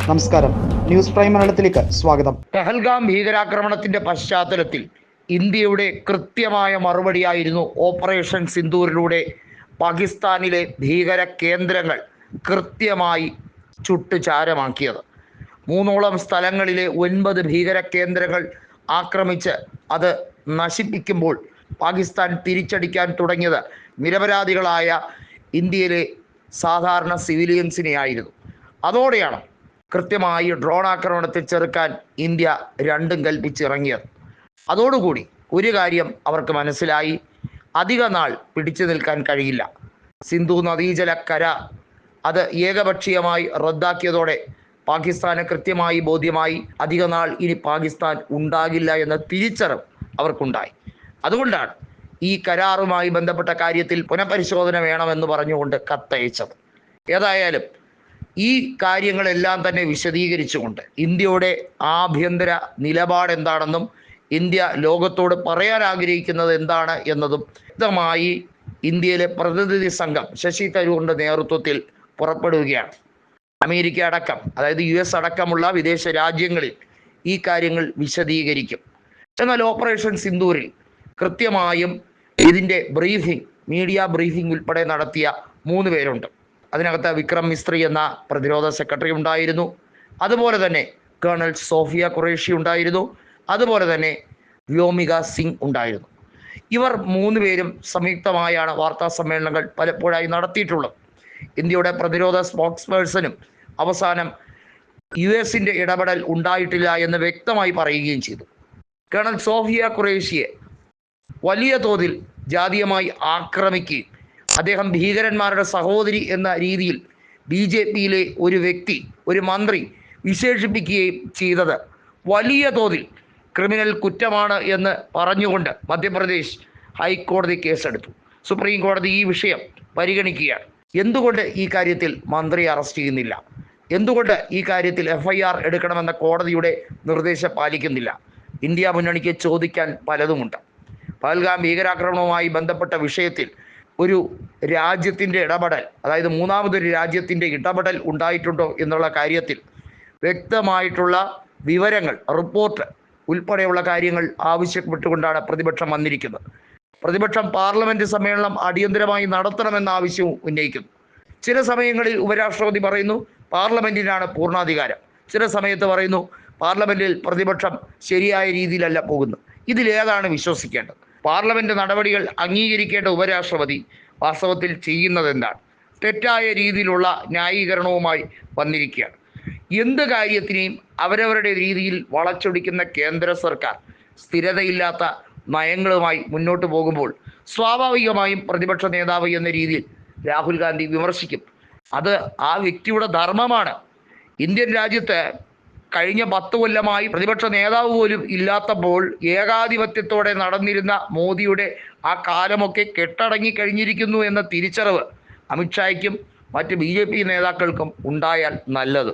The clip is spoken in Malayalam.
നമസ്കാരം, ന്യൂസ് പ്രൈം മലയാളത്തിലേക്ക് സ്വാഗതം. പെഹൽഗാം ഭീകരാക്രമണത്തിന്റെ പശ്ചാത്തലത്തിൽ ഇന്ത്യയുടെ കൃത്യമായ മറുപടിയായിരുന്നു ഓപ്പറേഷൻ സിന്ദൂരിലൂടെ പാകിസ്ഥാനിലെ ഭീകര കേന്ദ്രങ്ങൾ കൃത്യമായി ചുട്ടുചാരമാക്കിയത്. 3 സ്ഥലങ്ങളിലെ 9 ഭീകര കേന്ദ്രങ്ങൾ ആക്രമിച്ച് അത് നശിപ്പിക്കുമ്പോൾ പാകിസ്ഥാൻ തിരിച്ചടിക്കാൻ തുടങ്ങിയത് നിരപരാധികളായ ഇന്ത്യയിലെ സാധാരണ സിവിലിയൻസിനെയായിരുന്നു. അതോടെയാണ് കൃത്യമായി ഡ്രോൺ ആക്രമണത്തെ ചെറുക്കാൻ ഇന്ത്യ രണ്ടും കൽപ്പിച്ചിറങ്ങിയത്. അതോടുകൂടി ഒരു കാര്യം അവർക്ക് മനസ്സിലായി, അധിക നാൾ പിടിച്ചു നിൽക്കാൻ കഴിയില്ല. സിന്ധു നദീജല കരാർ അത് ഏകപക്ഷീയമായി റദ്ദാക്കിയതോടെ പാകിസ്ഥാന് കൃത്യമായി ബോധ്യമായി അധിക നാൾ ഇനി പാകിസ്ഥാൻ ഉണ്ടാകില്ല എന്ന തിരിച്ചറിവ് അവർക്കുണ്ടായി. അതുകൊണ്ടാണ് ഈ കരാറുമായി ബന്ധപ്പെട്ട കാര്യത്തിൽ പുനഃപരിശോധന വേണമെന്ന് പറഞ്ഞുകൊണ്ട് കത്തയച്ചത്. ഏതായാലും ഈ കാര്യങ്ങളെല്ലാം തന്നെ വിശദീകരിച്ചുകൊണ്ട് ഇന്ത്യയുടെ ആഭ്യന്തര നിലപാട് എന്താണെന്നും ഇന്ത്യ ലോകത്തോട് പറയാൻ ആഗ്രഹിക്കുന്നത് എന്താണ് എന്നതും വ്യക്തമായി ഇന്ത്യയിലെ പ്രതിനിധി സംഘം ശശി തരൂറിൻ്റെ നേതൃത്വത്തിൽ പുറപ്പെടുകയാണ്. അമേരിക്ക അടക്കം, അതായത് US അടക്കമുള്ള വിദേശ രാജ്യങ്ങളിൽ ഈ കാര്യങ്ങൾ വിശദീകരിക്കും. എന്നാൽ ഓപ്പറേഷൻ സിന്ദൂരിൽ കൃത്യമായും ഇതിൻ്റെ മീഡിയ ബ്രീഫിംഗ് ഉൾപ്പെടെ നടത്തിയ 3 പേരുണ്ട്. അതിനകത്ത് വിക്രം മിസ്ത്രി എന്ന പ്രതിരോധ സെക്രട്ടറി ഉണ്ടായിരുന്നു, അതുപോലെ തന്നെ കേണൽ സോഫിയ ഖുറേഷി ഉണ്ടായിരുന്നു, അതുപോലെ തന്നെ വ്യോമിക സിംഗ് ഉണ്ടായിരുന്നു. ഇവർ 3 പേരും സംയുക്തമായാണ് വാർത്താ സമ്മേളനങ്ങൾ പലപ്പോഴായി നടത്തിയിട്ടുള്ളത്. ഇന്ത്യയുടെ പ്രതിരോധ സ്പോക്സ് പേഴ്സണും അവസാനം US ഇടപെടൽ ഉണ്ടായിട്ടില്ല എന്ന് വ്യക്തമായി പറയുകയും ചെയ്തു. കേണൽ സോഫിയ ഖുറേഷിയെ വലിയ തോതിൽ ജാതീയമായി ആക്രമിക്കുകയും അദ്ദേഹം ഭീകരന്മാരുടെ സഹോദരി എന്ന രീതിയിൽ BJPയിലെ ഒരു വ്യക്തി, ഒരു മന്ത്രി വിശേഷിപ്പിക്കുകയും ചെയ്തത് വലിയ തോതിൽ ക്രിമിനൽ കുറ്റമാണ് എന്ന് പറഞ്ഞുകൊണ്ട് മധ്യപ്രദേശ് ഹൈക്കോടതി കേസെടുത്തു. സുപ്രീം കോടതി ഈ വിഷയം പരിഗണിക്കുകയാണ്. എന്തുകൊണ്ട് ഈ കാര്യത്തിൽ മന്ത്രി അറസ്റ്റ് ചെയ്യുന്നില്ല? എന്തുകൊണ്ട് ഈ കാര്യത്തിൽ FIR എടുക്കണമെന്ന കോടതിയുടെ നിർദ്ദേശം പാലിക്കുന്നില്ല? ഇന്ത്യ മുന്നണിക്ക് ചോദിക്കാൻ പലതുമുണ്ട്. പഹൽഗാം ഭീകരാക്രമണവുമായി ബന്ധപ്പെട്ട വിഷയത്തിൽ ഒരു രാജ്യത്തിൻ്റെ ഇടപെടൽ, അതായത് മൂന്നാമതൊരു രാജ്യത്തിൻ്റെ ഇടപെടൽ ഉണ്ടായിട്ടുണ്ടോ എന്നുള്ള കാര്യത്തിൽ വ്യക്തമായിട്ടുള്ള വിവരങ്ങൾ, റിപ്പോർട്ട് ഉൾപ്പെടെയുള്ള കാര്യങ്ങൾ ആവശ്യപ്പെട്ടുകൊണ്ടാണ് പ്രതിപക്ഷം വന്നിരിക്കുന്നത്. പ്രതിപക്ഷം പാർലമെൻറ്റ് സമ്മേളനം അടിയന്തരമായി നടത്തണമെന്ന ആവശ്യവും ഉന്നയിക്കുന്നു. ചില സമയങ്ങളിൽ ഉപരാഷ്ട്രപതി പറയുന്നു പാർലമെൻറ്റിനാണ് പൂർണ്ണാധികാരം, ചില സമയത്ത് പറയുന്നു പാർലമെൻറ്റിൽ പ്രതിപക്ഷം ശരിയായ രീതിയിലല്ല പോകുന്നു. ഇതിലേതാണ് വിശ്വസിക്കേണ്ടത്? പാർലമെൻറ്റ് നടപടികൾ അംഗീകരിക്കേണ്ട ഉപരാഷ്ട്രപതി വാസ്തവത്തിൽ ചെയ്യുന്നത് എന്താണ്? തെറ്റായ രീതിയിലുള്ള ന്യായീകരണവുമായി വന്നിരിക്കുകയാണ്. എന്ത് കാര്യത്തിനെയും അവരവരുടെ രീതിയിൽ വളച്ചൊടിക്കുന്ന കേന്ദ്ര സർക്കാർ സ്ഥിരതയില്ലാത്ത നയങ്ങളുമായി മുന്നോട്ട് പോകുമ്പോൾ സ്വാഭാവികമായും പ്രതിപക്ഷ നേതാവ് എന്ന രീതിയിൽ രാഹുൽ ഗാന്ധി വിമർശിക്കും. അത് ആ വ്യക്തിയുടെ ധർമ്മമാണ്. ഇന്ത്യൻ രാജ്യത്ത് കഴിഞ്ഞ 10 കൊല്ലമായി പ്രതിപക്ഷ നേതാവ് പോലും ഇല്ലാത്തപ്പോൾ ഏകാധിപത്യത്തോടെ നടന്നിരുന്ന മോദിയുടെ ആ കാലമൊക്കെ കെട്ടടങ്ങി കഴിഞ്ഞിരിക്കുന്നു എന്ന തിരിച്ചറിവ് അമിത്ഷായ്ക്കും മറ്റ് BJP നേതാക്കൾക്കും ഉണ്ടായാൽ നല്ലത്.